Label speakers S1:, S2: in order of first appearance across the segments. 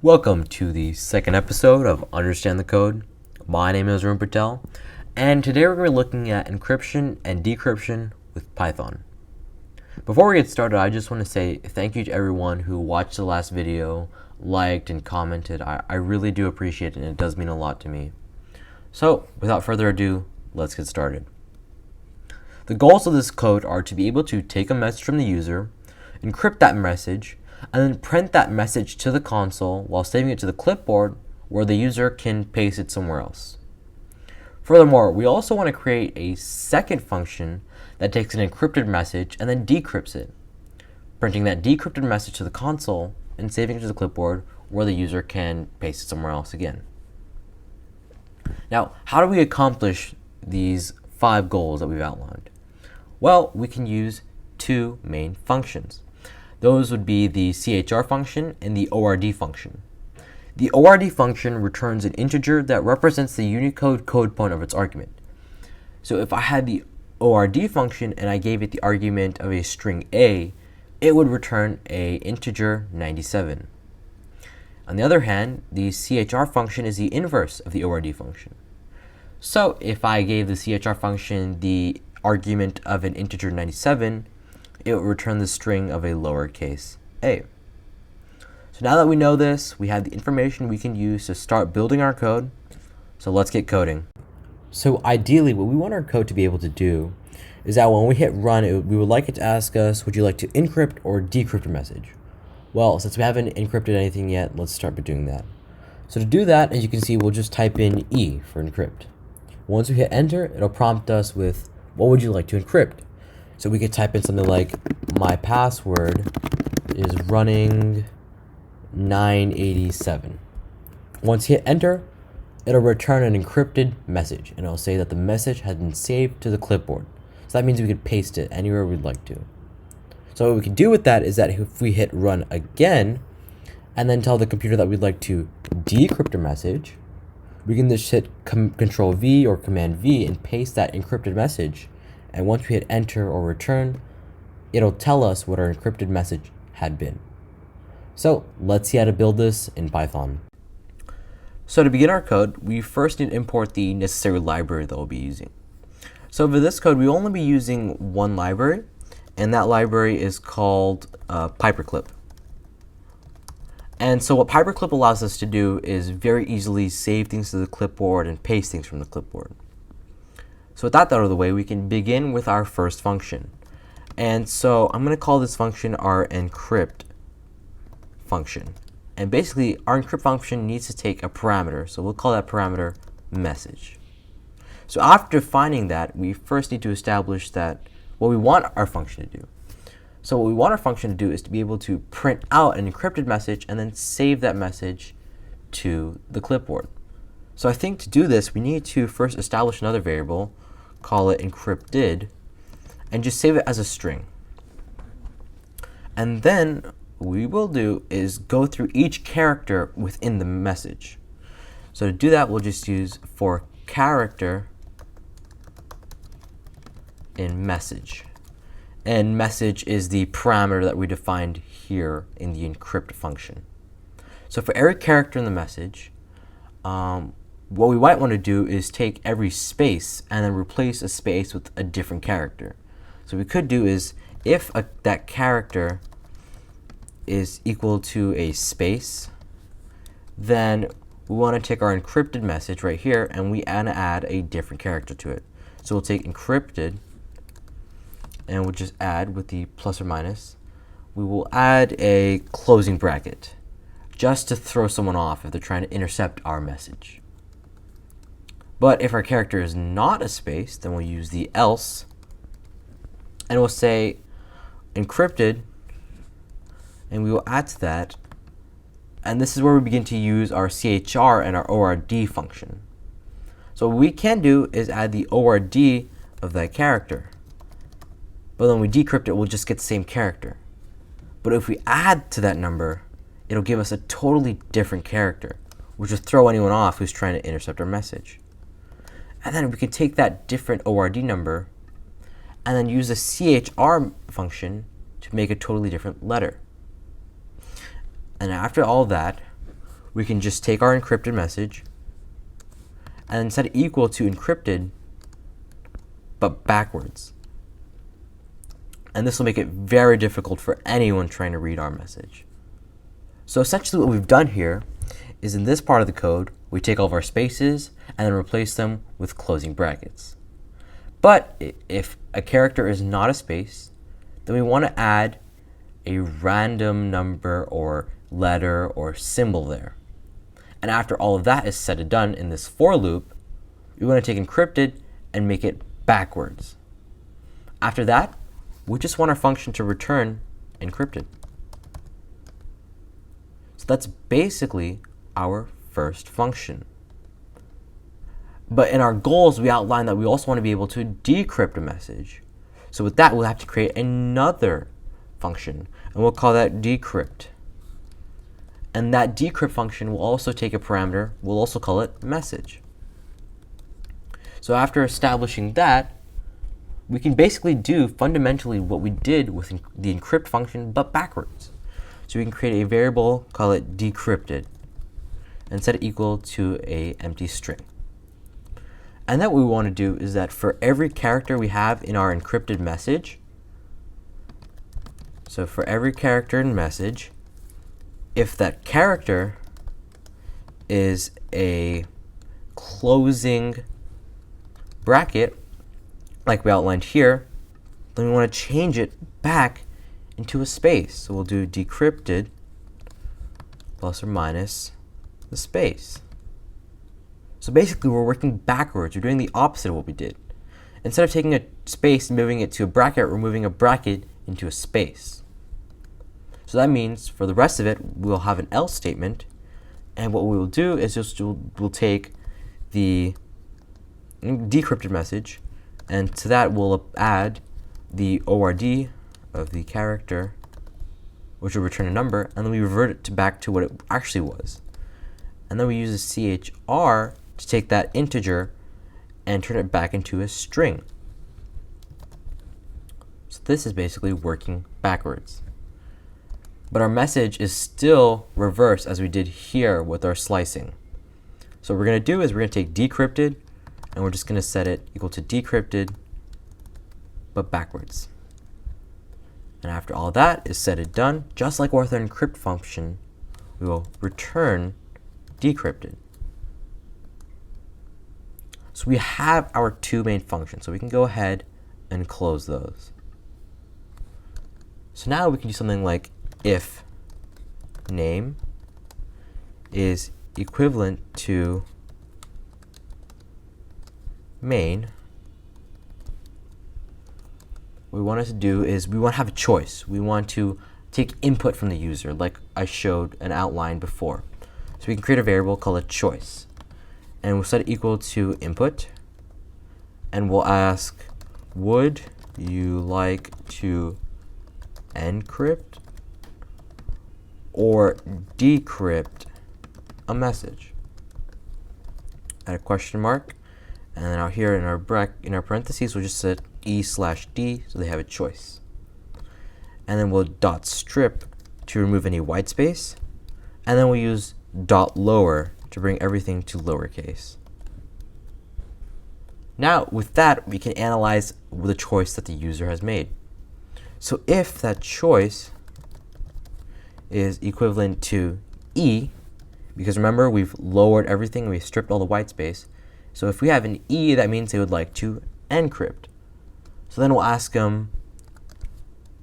S1: Welcome to the second episode of Understand the Code. My name is Arun Patel, and today we're going to be looking at encryption and decryption with Python. Before we get started, I just want to say thank you to everyone who watched the last video, liked, and commented. I really do appreciate it, and it does mean a lot to me. So, without further ado, let's get started. The goals of this code are to be able to take a message from the user, encrypt that message, and then print that message to the console while saving it to the clipboard where the user can paste it somewhere else. Furthermore, we also want to create a second function that takes an encrypted message and then decrypts it, printing that decrypted message to the console and saving it to the clipboard where the user can paste it somewhere else again. Now, how do we accomplish these 5 goals that we've outlined? Well, we can use 2 main functions. Those would be the CHR function and the ORD function. The ORD function returns an integer that represents the Unicode code point of its argument. So if I had the ORD function and I gave it the argument of a string A, it would return a integer 97. On the other hand, the CHR function is the inverse of the ORD function. So if I gave the CHR function the argument of an integer 97, it will return the string of a lowercase a. So now that we know this, we have the information we can use to start building our code. So let's get coding. So ideally, what we want our code to be able to do is that when we hit run, we would like it to ask us, would you like to encrypt or decrypt a message? Well, since we haven't encrypted anything yet, let's start by doing that. So to do that, as you can see, we'll just type in E for encrypt. Once we hit enter, it'll prompt us with, what would you like to encrypt? So we could type in something like, my password is running 987. Once you hit enter, it'll return an encrypted message, and it'll say that the message has been saved to the clipboard. So that means we could paste it anywhere we'd like to. So what we can do with that is that if we hit run again, and then tell the computer that we'd like to decrypt a message, we can just hit Control V or Command V and paste that encrypted message. And once we hit enter or return, it'll tell us what our encrypted message had been. So let's see how to build this in Python. So to begin our code, we first need to import the necessary library that we'll be using. So for this code, we will only be using one library, and that library is called Paperclip. And so what Paperclip allows us to do is very easily save things to the clipboard and paste things from the clipboard. So with that out of the way, we can begin with our first function. And so I'm going to call this function our encrypt function. And basically, our encrypt function needs to take a parameter. So we'll call that parameter message. So after defining that, we first need to establish that what we want our function to do. So what we want our function to do is to be able to print out an encrypted message and then save that message to the clipboard. So I think to do this, we need to first establish another variable, call it encrypted, and just save it as a string. And then what we will do is go through each character within the message. So to do that, we'll just use for character in message. And message is the parameter that we defined here in the encrypt function. So for every character in the message, what we might want to do is take every space and then replace a space with a different character. So what we could do is if that character is equal to a space, then we want to take our encrypted message right here and we add a different character to it. So we'll take encrypted and we'll just add with the plus or minus. We will add a closing bracket just to throw someone off if they're trying to intercept our message. But if our character is not a space, then we'll use the else, and we'll say encrypted, and we will add to that, and this is where we begin to use our CHR and our ORD function. So what we can do is add the ORD of that character, but when we decrypt it, we'll just get the same character. But if we add to that number, it'll give us a totally different character, which will throw anyone off who's trying to intercept our message. And then we can take that different ORD number and then use the CHR function to make a totally different letter. And after all that, we can just take our encrypted message and set it equal to encrypted, but backwards. And this will make it very difficult for anyone trying to read our message. So essentially what we've done here is in this part of the code, we take all of our spaces and then replace them with closing brackets. But if a character is not a space, then we want to add a random number or letter or symbol there. And after all of that is said and done in this for loop, we want to take encrypted and make it backwards. After that, we just want our function to return encrypted. So that's basically our first function. But in our goals, we outlined that we also want to be able to decrypt a message. So with that, we'll have to create another function, and we'll call that decrypt. And that decrypt function will also take a parameter, we'll also call it message. So after establishing that, we can basically do fundamentally what we did with the encrypt function, but backwards. So we can create a variable, call it decrypted, and set it equal to an empty string. And then what we want to do is that for every character we have in our encrypted message, so for every character in message, if that character is a closing bracket, like we outlined here, then we want to change it back into a space. So we'll do decrypted plus or minus the space. So basically we're working backwards. We're doing the opposite of what we did. Instead of taking a space and moving it to a bracket, we're moving a bracket into a space. So that means for the rest of it, we'll have an else statement. And what we will do is just we'll take the decrypted message, and to that we'll add the ORD of the character, which will return a number, and then we revert it back to what it actually was. And then we use a CHR to take that integer and turn it back into a string. So this is basically working backwards. But our message is still reversed as we did here with our slicing. So what we're going to do is we're going to take decrypted, and we're just going to set it equal to decrypted, but backwards. And after all that is said and done, just like with our encrypt function, we will return decrypted. So we have our two main functions, so we can go ahead and close those. So now we can do something like if name is equivalent to main, what we want us to do is we want to have a choice. We want to take input from the user, like I showed and outlined before. So we can create a variable called a choice, and we'll set it equal to input, and we'll ask, would you like to encrypt or decrypt a message? Add a question mark, and then out here in our parentheses we'll just set E/D so they have a choice. And then we'll dot strip to remove any white space, and then we'll use dot lower to bring everything to lowercase. Now with that we can analyze the choice that the user has made. So if that choice is equivalent to E, because remember we've lowered everything, we've stripped all the white space, so if we have an E, that means they would like to encrypt. So then we'll ask them,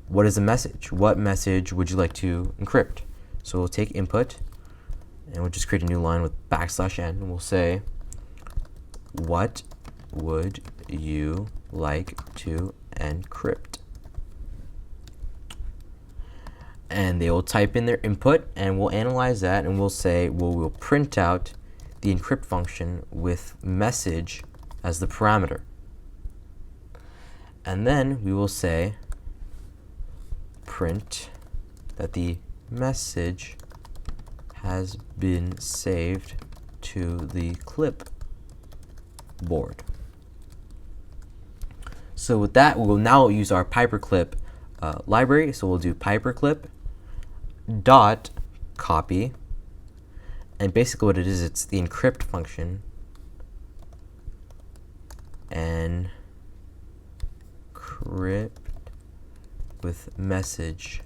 S1: what is the message? What message would you like to encrypt? So we'll take input, and we'll just create a new line with \n, and we'll say, what would you like to encrypt? And they will type in their input, and we'll analyze that, and we'll say, well, we'll print out the encrypt function with message as the parameter. And then we will say print that the message has been saved to the clipboard. So with that, we'll now use our paperclip library. So we'll do paperclip dot copy, And basically what it is, it's the encrypt function, encrypt with message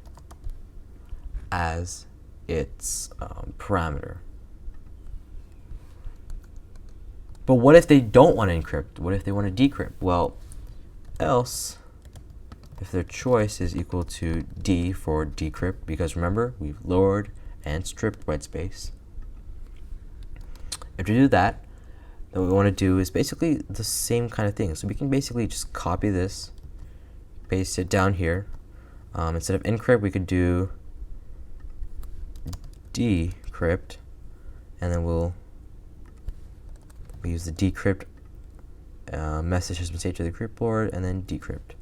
S1: as its parameter. But what if they don't want to encrypt? What if they want to decrypt? Well, else, if their choice is equal to D for decrypt, because remember, we've lowered and stripped white space. If we do that, then what we want to do is basically the same kind of thing. So we can basically just copy this, paste it down here. Instead of encrypt, we could do decrypt, and then we'll use the decrypt message has been saved to the decrypt board, and then decrypt.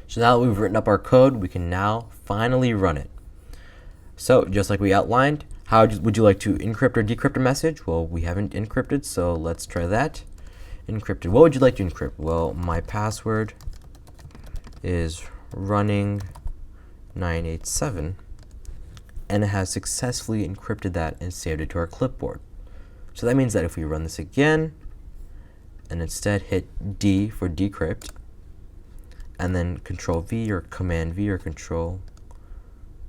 S1: So now that we've written up our code, we can now finally run it. So just like we outlined, how would you like to encrypt or decrypt a message? Well, we haven't encrypted, so let's try that. Encrypted. What would you like to encrypt? Well, my password is running 987, and it has successfully encrypted that and saved it to our clipboard. So that means that if we run this again and instead hit D for decrypt and then Control V or Command V or Control,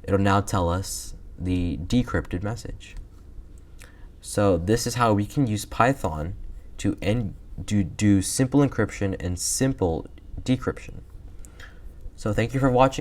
S1: it'll now tell us the decrypted message. So this is how we can use Python to do simple encryption and simple decryption. So thank you for watching.